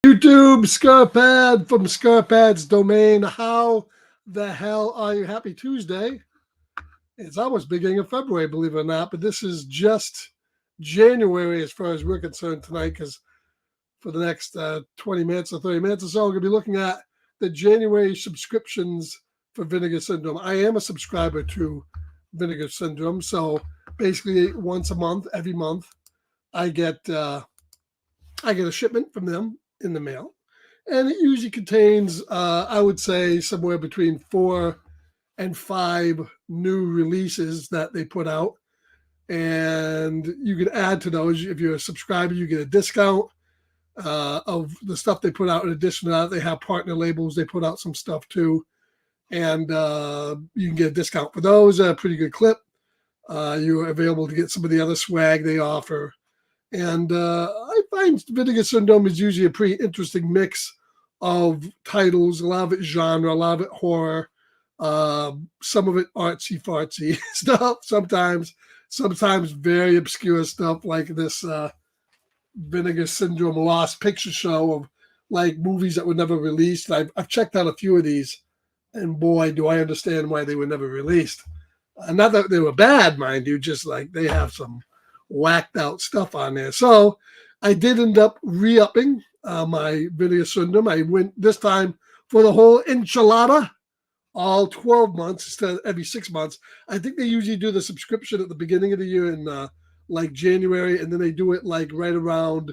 YouTube Scarpad from Scarpad's domain. How the hell are you? Happy Tuesday. It's almost beginning of February, believe it or not, but this is just January as far as we're concerned tonight, because for the next 20 minutes or 30 minutes or so, we're going to be looking at the January subscriptions for Vinegar Syndrome. I am a subscriber to Vinegar Syndrome, so basically once a month, every month, I get a shipment from them in the mail, and it usually contains, I would say, somewhere between 4 and 5 new releases that they put out, and you can add to those. If you're a subscriber, you get a discount of the stuff they put out. In addition to that, they have partner labels. They put out some stuff too, and you can get a discount for those at a pretty good clip. You're available to get some of the other swag they offer. And I find Vinegar Syndrome is usually a pretty interesting mix of titles. A lot of it genre, a lot of it horror, some of it artsy fartsy stuff. Sometimes very obscure stuff like this Vinegar Syndrome Lost Picture Show of like movies that were never released. I've checked out a few of these, and boy, do I understand why they were never released. Not that they were bad, mind you, just like they have some whacked out stuff on there. So I did end up re-upping my Vinegar Syndrome. I went this time for the whole enchilada, all 12 months instead of every 6 months. I think they usually do the subscription at the beginning of the year in like January, and then they do it like right around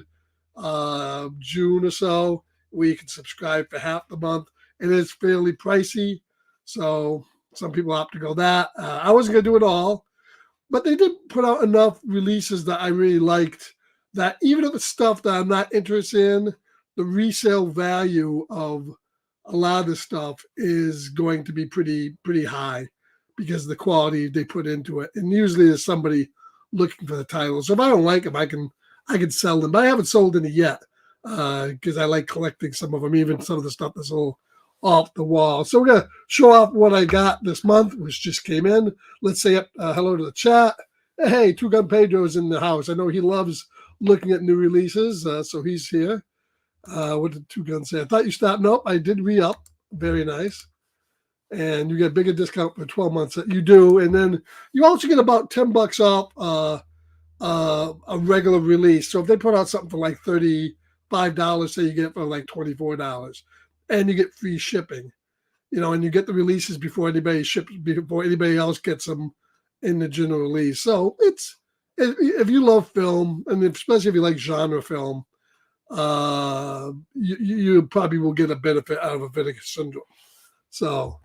June or so, where you can subscribe for half the month. And it's fairly pricey, so some people opt to go that. I wasn't going to do it all, but they did put out enough releases that I really liked, that even if it's stuff that I'm not interested in, the resale value of a lot of this stuff is going to be pretty high because of the quality they put into it. And usually there's somebody looking for the titles. So if I don't like them, I can sell them. But I haven't sold any yet because I like collecting some of them, even some of the stuff that's a little off the wall. So we're going to show off what I got this month, which just came in. Let's say hello to the chat. Hey, Two Gun Pedro's in the house. I know he loves looking at new releases, so he's here. What did Two Guns say? I thought you stopped. Nope, I did re-up. Very nice. And you get a bigger discount for 12 months that you do. And then you also get about $10 off a regular release. So if they put out something for like $35, say you get it for like $24. And you get free shipping, and you get the releases before anybody else gets them in the general release. So if you love film, and especially if you like genre film, you probably will get a benefit out of a Vinegar Syndrome. So,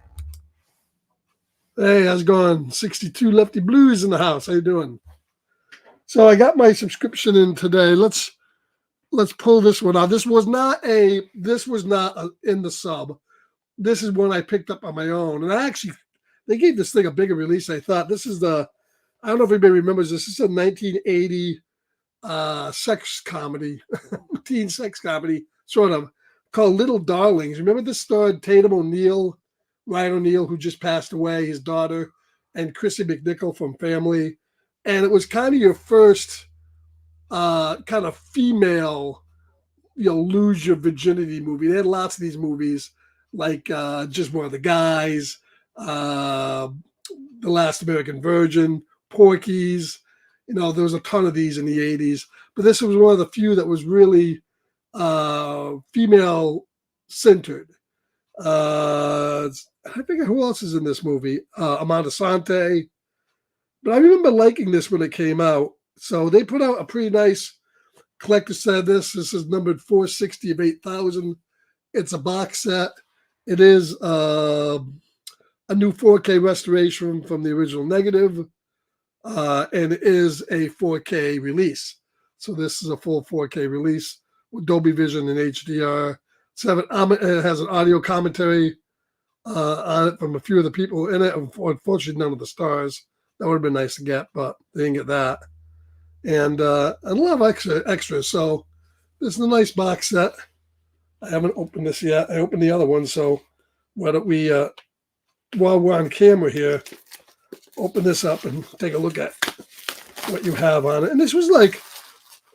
hey, how's it going? 62 Lefty Blues in the house. How you doing? So I got my subscription in today. Let's pull this one out. This was not in the sub. This is one I picked up on my own. And they gave this thing a bigger release. I thought this is I don't know if anybody remembers this. This is a 1980 sex comedy, teen sex comedy, sort of, called Little Darlings. Remember this starred Tatum O'Neal, Ryan O'Neal, who just passed away, his daughter, and Chrissy McNichol from Family. And it was kind of your first kind of female, lose your virginity movie. They had lots of these movies, like Just One of the Guys, The Last American Virgin, Porky's. There was a ton of these in the 80s. But this was one of the few that was really female-centered. I forget who else is in this movie. Amanda Sante. But I remember liking this when it came out. So they put out a pretty nice collector's set of this. This is numbered 460 of 8,000. It's a box set. It is a new 4K restoration from the original negative, and it is a 4K release. So this is a full 4K release with Dolby Vision and HDR. It has an audio commentary on it from a few of the people in it. Unfortunately, none of the stars. That would have been nice to get, but they didn't get that. And a lot of extras. So this is a nice box set. I haven't opened this yet. I opened the other one. So why don't we, while we're on camera here, open this up and take a look at what you have on it. And this was like,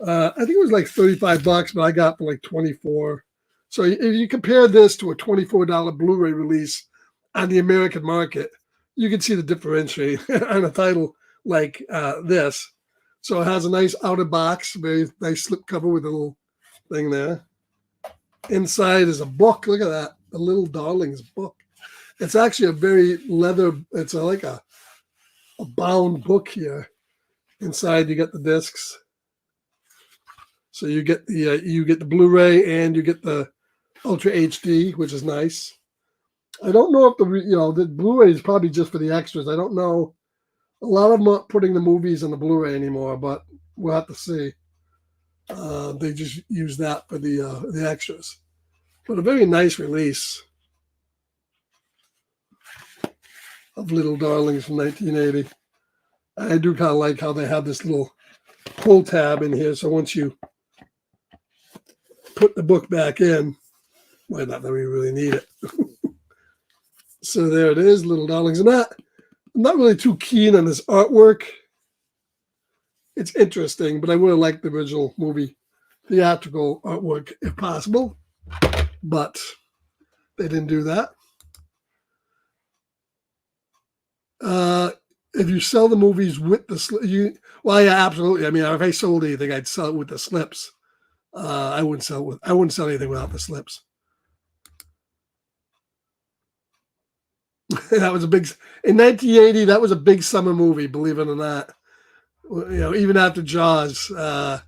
I think it was like $35, but I got for like 24. So if you compare this to a $24 Blu-ray release on the American market, you can see the differentiation on a title like this. So it has a nice outer box, very nice slipcover with a little thing there. Inside is a book. Look at that, the Little Darlings book. It's actually a very leather. It's like a bound book here. Inside you get the discs. So you get the Blu-ray and you get the Ultra HD, which is nice. I don't know if the Blu-ray is probably just for the extras. I don't know. A lot of them aren't putting the movies on the Blu-ray anymore, but we'll have to see. They just use that for the extras. But a very nice release of Little Darlings from 1980. I do kind of like how they have this little pull tab in here. So once you put the book back in, well, not that we really need it. So there it is, Little Darlings. I'm not really too keen on this artwork. It's interesting, but I would have liked the original movie theatrical artwork if possible. But they didn't do that. If you sell the movies with the well, yeah, absolutely. I mean, if I sold anything, I'd sell it with the slips. I wouldn't sell anything without the slips. That was in 1980. That was a big summer movie, believe it or not. Even after Jaws, to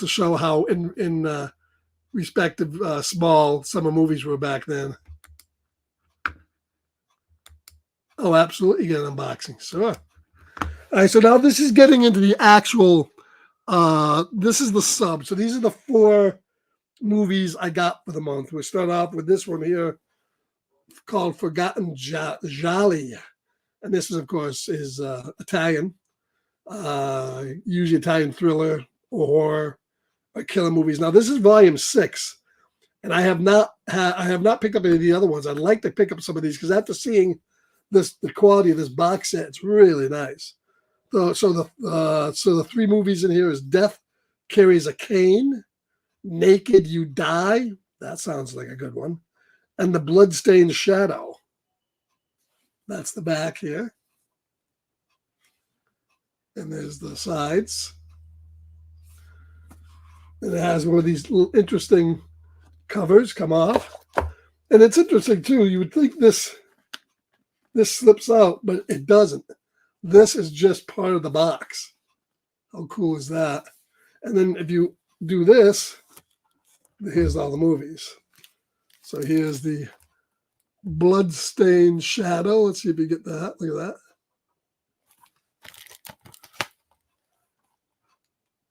show how in respective small summer movies were back then. Oh, absolutely, get an unboxing. Sure. All right, so now this is getting into the actual. This is the sub. So these are the 4 movies I got for the month. We start off with this one here called Forgotten Jolly. And this is, of course, is Italian. Usually Italian thriller or horror or killer movies. Now, this is volume 6. And I have not picked up any of the other ones. I'd like to pick up some of these because after seeing the quality of this box set, it's really nice. So the 3 movies in here is Death Carries a Cane, Naked You Die. That sounds like a good one. And The Bloodstained Shadow. That's the back here. And there's the sides. And it has one of these little interesting covers come off. And it's interesting too. You would think this slips out, but it doesn't. This is just part of the box. How cool is that? And then if you do this, here's all the movies. So here's the Bloodstained Shadow. Let's see if you get that. Look at that.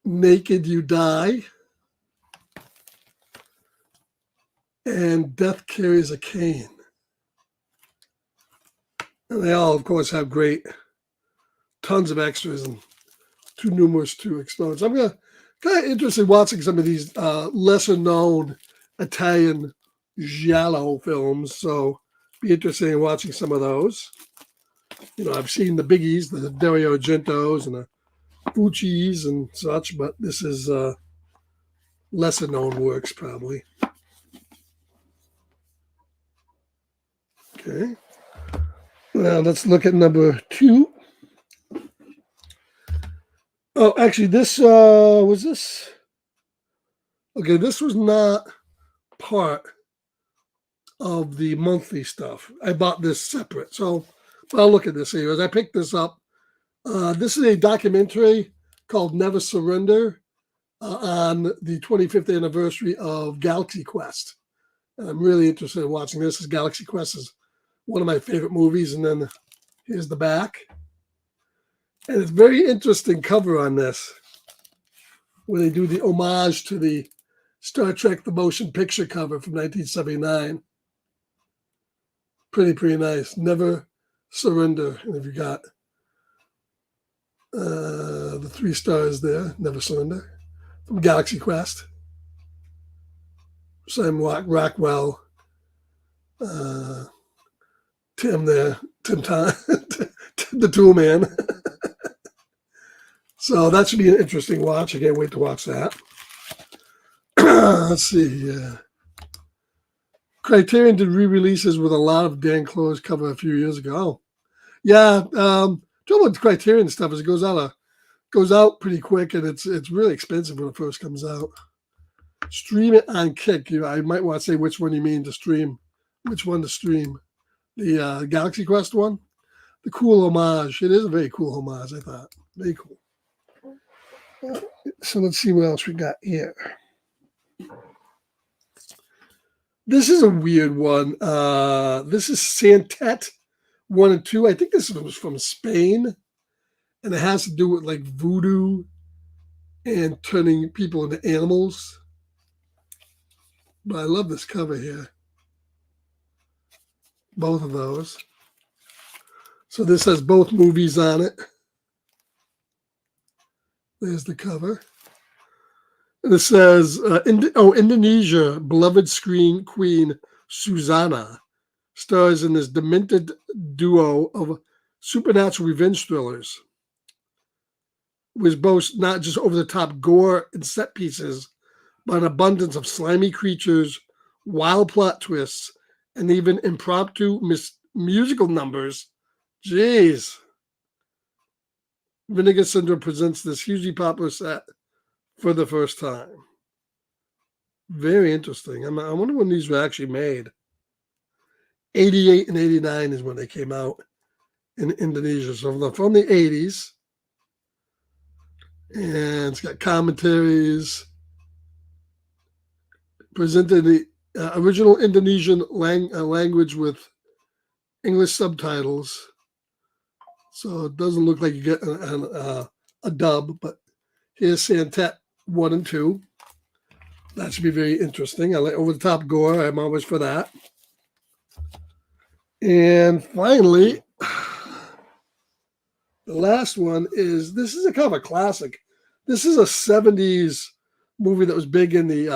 Naked You Die. And Death Carries a Cane. And they all, of course, have tons of extras and too numerous to expose. I'm kind of interested in watching some of these lesser known Italian giallo films. So be interested in watching some of those. I've seen the biggies, the Dario Argentos and the Fuccis and such, but this is lesser known works probably. Okay. Now let's look at number 2. Oh, actually, this was this. Okay, this was not part of the monthly stuff. I bought this separate. So I'll look at this here. As I picked this up, this is a documentary called Never Surrender on the 25th anniversary of Galaxy Quest. And I'm really interested in watching this. Galaxy Quest is one of my favorite movies. And then here's the back. And it's very interesting cover on this, where they do the homage to the Star Trek The Motion Picture cover from 1979. Pretty nice. Never Surrender. And if you got the 3 stars there, Never Surrender, from Galaxy Quest. Sam Rockwell, Tim there, Tim the Tool Man. So that should be an interesting watch. I can't wait to watch that. Let's see. Criterion did re-releases with a lot of Dan Close cover a few years ago. Oh, yeah, trouble with Criterion stuff is it goes out pretty quick, and it's really expensive when it first comes out. Stream it on Kick. I might want to say which one you mean to stream. Which one to stream? The Galaxy Quest one? The cool homage. It is a very cool homage, I thought. Very cool. So let's see what else we got here. This is a weird one. This is Santet 1 and 2. I think this was from Spain. And it has to do with like voodoo and turning people into animals. But I love this cover here. Both of those. So this has both movies on it. There's the cover. And it says, Indonesia, beloved screen queen Susanna stars in this demented duo of supernatural revenge thrillers, which boasts not just over-the-top gore and set pieces, but an abundance of slimy creatures, wild plot twists, and even impromptu musical numbers. Jeez. Vinegar Syndrome presents this hugely popular set for the first time. Very interesting. I wonder when these were actually made. 88 and 89 is when they came out in Indonesia. So from the 80s. And it's got commentaries. Presented in the original Indonesian language with English subtitles. So it doesn't look like you get a dub, but here's Santet 1 and 2. That should be very interesting. I like over-the-top gore. I'm always for that. And finally, the last one is, this is a kind of a classic. This is a 70s movie that was big in the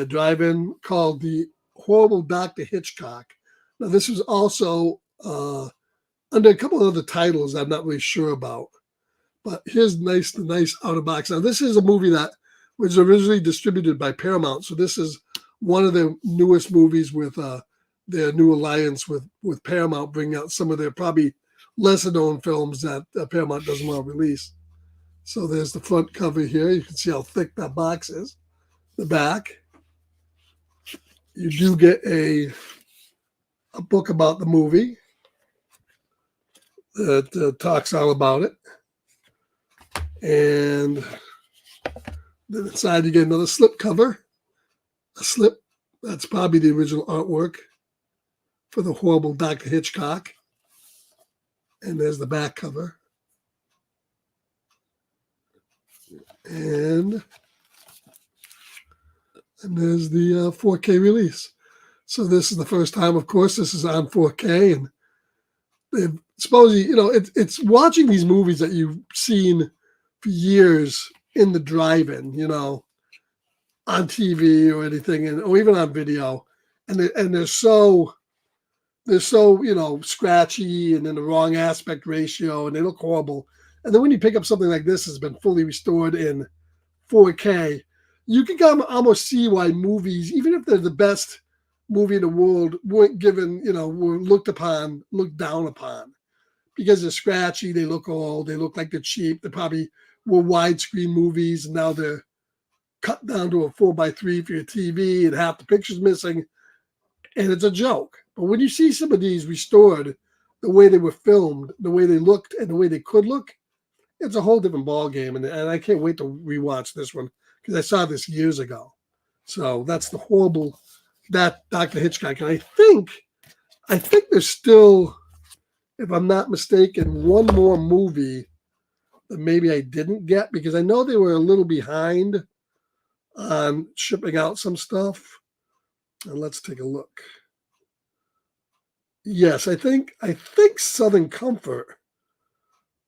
drive-in called The Horrible Dr. Hitchcock. Now, this was also under a couple of other titles I'm not really sure about. But here's the nice out of box. Now, this is a movie that was originally distributed by Paramount. So this is one of the newest movies with their new alliance with Paramount, bringing out some of their probably lesser known films that Paramount doesn't want to release. So there's the front cover here. You can see how thick that box is. The back. You do get a book about the movie that talks all about it. And then inside you get another slip cover. A slip, that's probably the original artwork for The Horrible Dr. Hitchcock. And there's the back cover. And there's the 4K release. So this is the first time, of course, this is on 4K. And they've supposedly, it's watching these movies that you've seen for years in the drive-in, on TV or anything, or even on video. And they're so scratchy and in the wrong aspect ratio, and they look horrible. And then when you pick up something like this that's been fully restored in 4K, you can almost see why movies, even if they're the best movie in the world, weren't given, were looked down upon. Because they're scratchy, they look old, they look like they're cheap. They probably were widescreen movies, and now they're cut down to a 4:3 for your TV, and half the picture's missing. And it's a joke. But when you see some of these restored, the way they were filmed, the way they looked, and the way they could look, it's a whole different ballgame. And I can't wait to rewatch this one because I saw this years ago. So that's The Horrible Dr. Hitchcock. And I think there's still, if I'm not mistaken, one more movie that maybe I didn't get because I know they were a little behind on shipping out some stuff. And let's take a look. Yes, I think Southern Comfort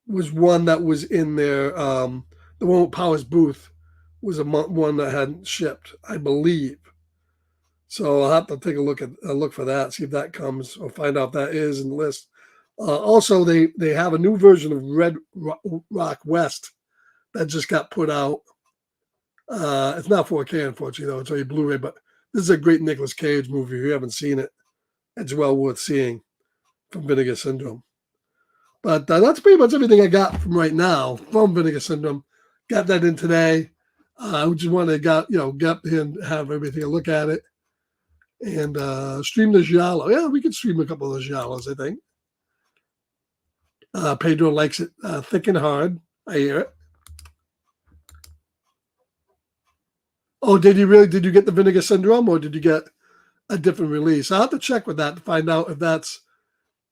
was one that was in there. The one with Powers Booth was one that hadn't shipped, I believe. So I'll have to take a look for that, see if that comes, or find out if that is in the list. Also, they have a new version of Red Rock West that just got put out. It's not 4K, unfortunately, though. It's only Blu-ray, but This is a great Nicolas Cage movie. If you haven't seen it, it's well worth seeing, from Vinegar Syndrome. But that's pretty much everything I got from right now from Vinegar Syndrome. Got that in today. I just wanted to get here and have everything, a look at it, and stream the giallo. Yeah, we could stream a couple of the giallos, I think. Pedro likes it thick and hard. I hear it. Oh, did you really? Did you get the Vinegar Syndrome, or did you get a different release? I'll have to check with that to find out if that's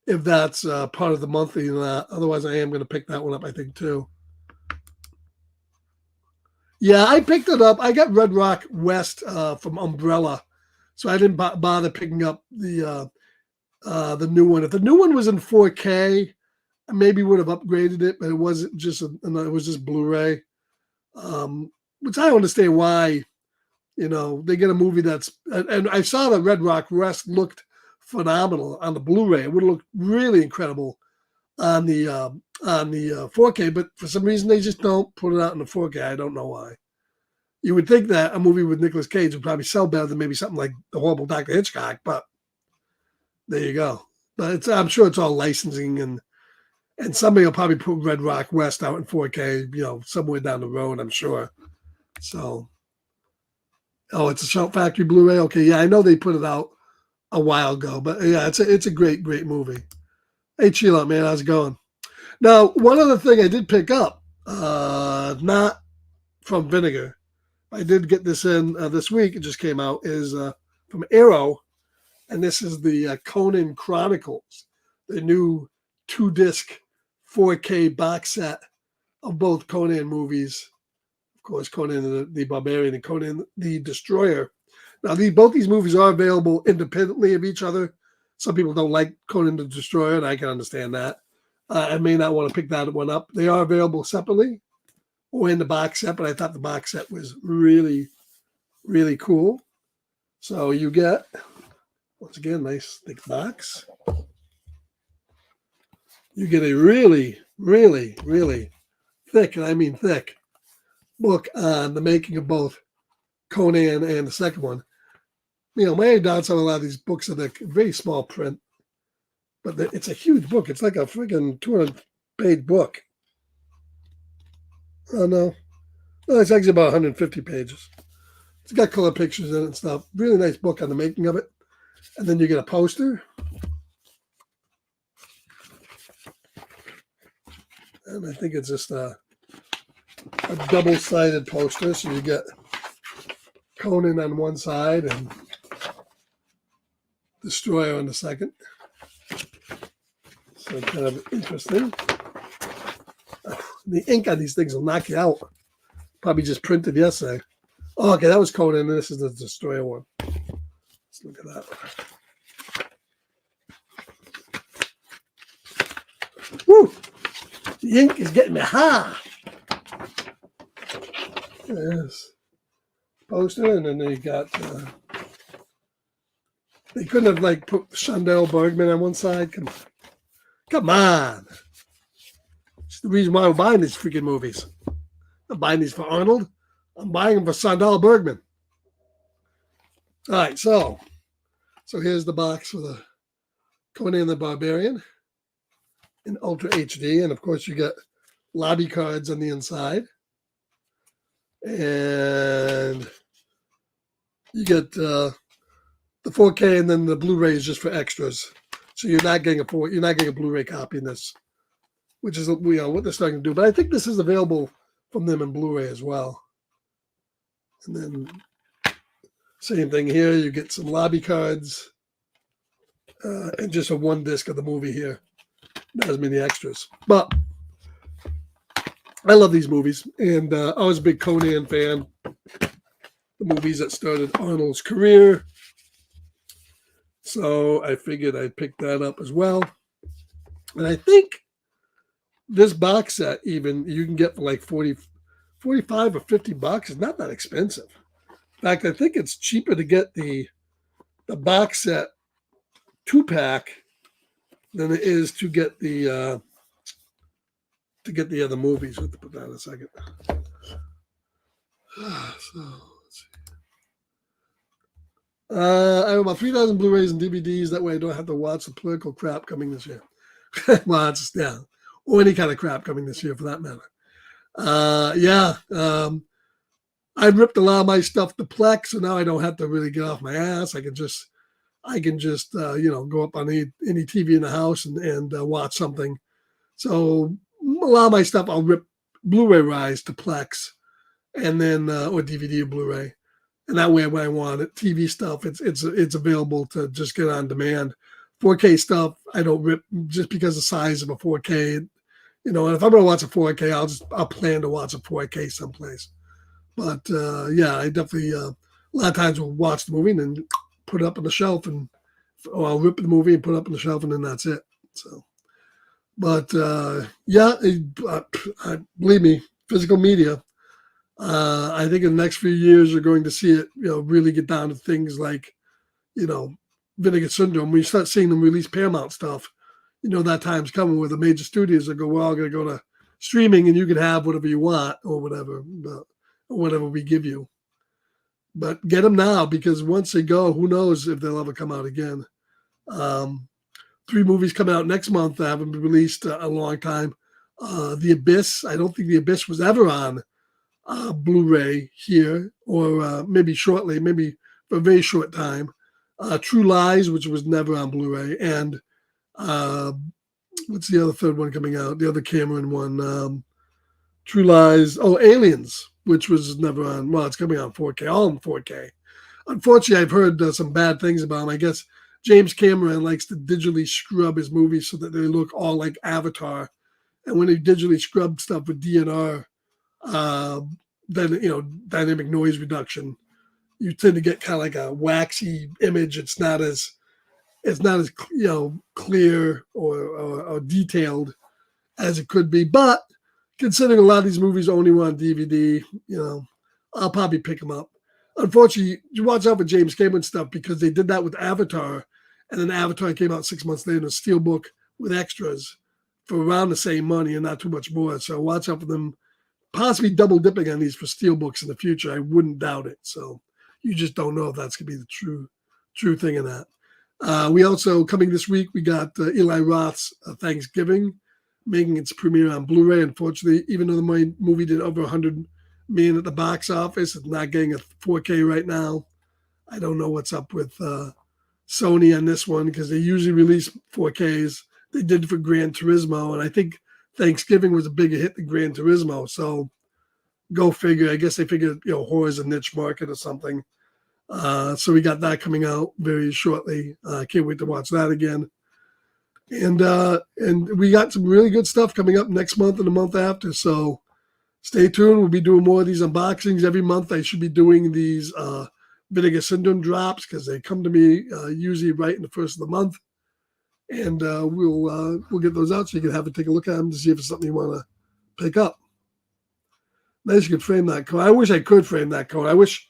part of the monthly. Otherwise, I am going to pick that one up, I think, too. Yeah, I picked it up. I got Red Rock West from Umbrella, so I didn't bother picking up the new one. If the new one was in 4K, I maybe would have upgraded it, but it wasn't just it was just Blu-ray, which I understand why. They get a movie and I saw that Red Rock West looked phenomenal on the Blu-ray. It would have looked really incredible on the 4K, but for some reason they just don't put it out in the 4K. I don't know why. You would think that a movie with Nicolas Cage would probably sell better than maybe something like The Horrible Dr. Hitchcock, but there you go. But I'm sure it's all licensing, and somebody will probably put Red Rock West out in 4K, somewhere down the road, I'm sure. So, it's a Shout Factory Blu-ray. Okay, yeah, I know they put it out a while ago, but yeah, it's a great movie. Hey, chill out, man. How's it going? Now, one other thing I did pick up, not from Vinegar, I did get this in this week. It just came out, is from Arrow, and this is the Conan Chronicles, the new 2-disc 4K box set of both Conan movies. Of course, Conan the Barbarian and Conan the Destroyer. Now, both these movies are available independently of each other. Some people don't like Conan the Destroyer, and I can understand that. I may not want to pick that one up. They are available separately or in the box set, but I thought the box set was really, really cool. So you get, once again, nice thick box. You get a really, really, really thick, and I mean thick, book on the making of both Conan and the second one. My doubts on a lot of these books are the very small print, but it's a huge book. It's like a freaking 200-page book. Oh, no. It's actually about 150 pages. It's got color pictures in it and stuff. Really nice book on the making of it. And then you get a poster. And I think it's just a double-sided poster. So you get Conan on one side and Destroyer on the second. So kind of interesting. The ink on these things will knock you out. Probably just printed yesterday. Oh, okay, that was Conan, and this is the Destroyer one. Let's look at that. Woo! The ink is getting me high. Yes. Poster, and then they got... they couldn't have, put Chandel Bergman on one side. Come on. Come on. It's the reason why we're buying these freaking movies. I'm buying these for Arnold. I'm buying them for Chandel Bergman. All right, so here's the box for the Conan the Barbarian in Ultra HD. And, of course, you get lobby cards on the inside. And you get the 4K, and then the Blu-ray is just for extras. So you're not getting a Blu-ray copy in this, which is what they're starting to do. But I think this is available from them in Blu-ray as well. And then same thing here. You get some lobby cards and just a 1-disc of the movie here. Not as many extras. But I love these movies. And I was a big Conan fan. The movies that started Arnold's career. So I figured I'd pick that up as well. And I think this box set even you can get for like 45 or 50 bucks. It's not that expensive. In fact, I think it's cheaper to get the box set 2-pack than it is to get the other movies. We'll have to put that in a second. So let's see. I have about 3,000 Blu-rays and DVDs. That way I don't have to watch the political crap coming this year. Well, it's, yeah. Or any kind of crap coming this year for that matter. Yeah. I ripped a lot of my stuff to Plex, so now I don't have to really get off my ass. I can just go up on any TV in the house and watch something. So a lot of my stuff I'll rip Blu-ray rise to Plex, and then or DVD or Blu-ray, and that way when I want it, TV stuff, it's available to just get on demand. 4K stuff I don't rip just because the size of a 4K. And if I'm gonna watch a 4K, I'll plan to watch a 4K someplace. But yeah, I definitely a lot of times will watch the movie and then put it up on the shelf, or I'll rip the movie and put it up on the shelf, and then that's it. So, but yeah, believe me, physical media. I think in the next few years, you're going to see it, really get down to things like, you know, Vinegar Syndrome. When you start seeing them release Paramount stuff, that time's coming where the major studios will go, we're all going to go to streaming, and you can have whatever you want or whatever, or whatever we give you. But get them now, because once they go, who knows if they'll ever come out again. 3 movies coming out next month that haven't been released a long time. The Abyss. I don't think The Abyss was ever on Blu-ray here, or maybe shortly, maybe for a very short time. True Lies, which was never on Blu-ray, and what's the other third one coming out? The other Cameron one. True Lies. Oh, Aliens, which was never on. Well, it's coming on 4K, all in 4K. Unfortunately, I've heard some bad things about him. I guess James Cameron likes to digitally scrub his movies so that they look all like Avatar. And when he digitally scrubbed stuff with DNR, then dynamic noise reduction, you tend to get kind of like a waxy image. It's not as clear or detailed as it could be. But considering a lot of these movies only were on DVD, I'll probably pick them up. Unfortunately, you watch out for James Cameron stuff, because they did that with Avatar, and then Avatar came out 6 months later in a steelbook with extras for around the same money and not too much more. So watch out for them possibly double dipping on these for steelbooks in the future. I wouldn't doubt it. So you just don't know if that's going to be the true thing in that. We also, coming this week, we got Eli Roth's Thanksgiving making its premiere on Blu-ray. Unfortunately, even though the movie did over 100 million at the box office, it's not getting a 4K right now. I don't know what's up with Sony on this one, because they usually release 4Ks. They did for Gran Turismo, and I think Thanksgiving was a bigger hit than Gran Turismo. So go figure. I guess they figured, horror's a niche market or something. So we got that coming out very shortly. Can't wait to watch that again. And we got some really good stuff coming up next month and the month after. So stay tuned. We'll be doing more of these unboxings every month. I should be doing these Vinegar Syndrome drops, because they come to me usually right in the first of the month. And we'll get those out so you can have to take a look at them to see if it's something you want to pick up. Nice, you could frame that cone. I wish I could frame that cone. I wish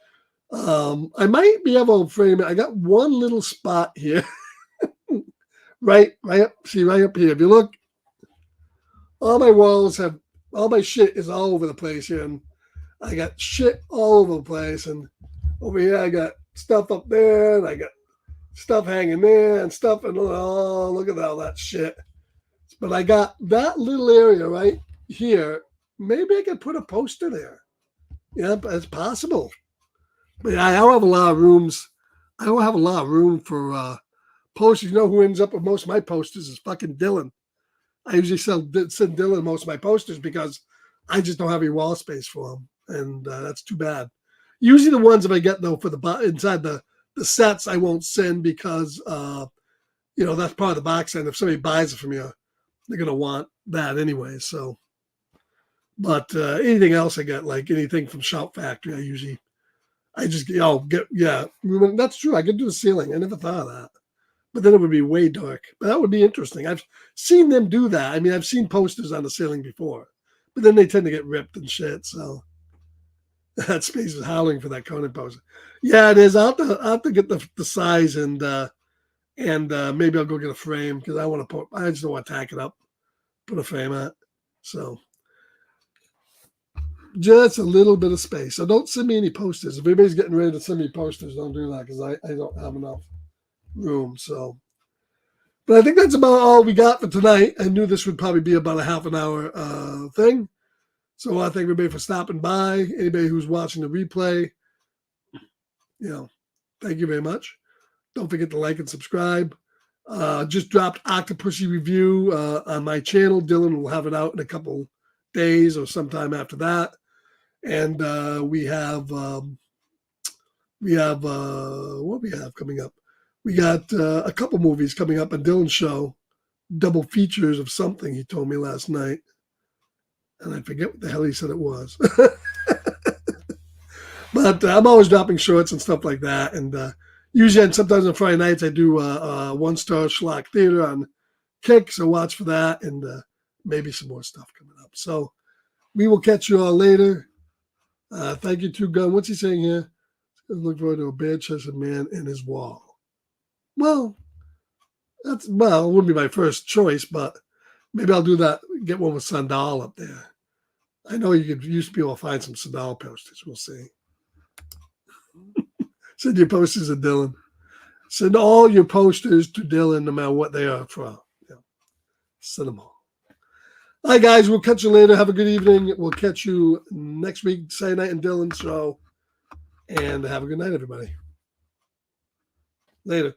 I might be able to frame it. I got one little spot here. right up. See, right up here. If you look, all my walls have, all my shit is all over the place here. And I got shit all over the place. And over here, I got stuff up there. And I got stuff hanging there and stuff. And oh, look at all that shit. But I got that little area right here. Maybe I could put a poster there. Yeah, it's possible. But I don't have a lot of rooms. I don't have a lot of room for posters. You know who ends up with most of my posters is fucking Dylan. I usually send Dylan most of my posters because I just don't have any wall space for them. And that's too bad. Usually the ones that I get, though, for the inside the sets, I won't send because, that's part of the box. And if somebody buys it from you, they're going to want that anyway. So, but anything else I get, like anything from Shout Factory, that's true. I could do the ceiling. I never thought of that. But then it would be way dark. But that would be interesting. I've seen them do that. I mean, I've seen posters on the ceiling before, but then they tend to get ripped and shit. So that space is howling for that Conan poster. Yeah, it is. I'll have to get the size and maybe I'll go get a frame because I just don't want to tack it up, put a frame on it. So Just a little bit of space. So don't send me any posters. If anybody's getting ready to send me posters, don't do that because I don't have enough room. So, but I think that's about all we got for tonight. I knew this would probably be about a half an hour thing. So I thank everybody for stopping by. Anybody who's watching the replay, thank you very much. Don't forget to like and subscribe. Just dropped Octopussy review on my channel. Dylan will have it out in a couple days or sometime after that. And we have what we have coming up. We got a couple movies coming up on Dylan's show, double features of something he told me last night. And I forget what the hell he said it was. But I'm always dropping shorts and stuff like that. And usually, and sometimes on Friday nights, I do one-star schlock theater on Kick. So watch for that and maybe some more stuff coming up. So we will catch you all later. Thank you, Two Gun. What's he saying here? Look forward to a bare-chested man in his wall. Well, it wouldn't be my first choice, but maybe I'll do that. Get one with Sandal up there. I know you could used to be able to find some Sandal posters. We'll see. Send your posters to Dylan. Send all your posters to Dylan, no matter what they are from. Send them all. All right, guys. We'll catch you later. Have a good evening. We'll catch you next week, Saturday night and Dylan's show. And have a good night, everybody. Later.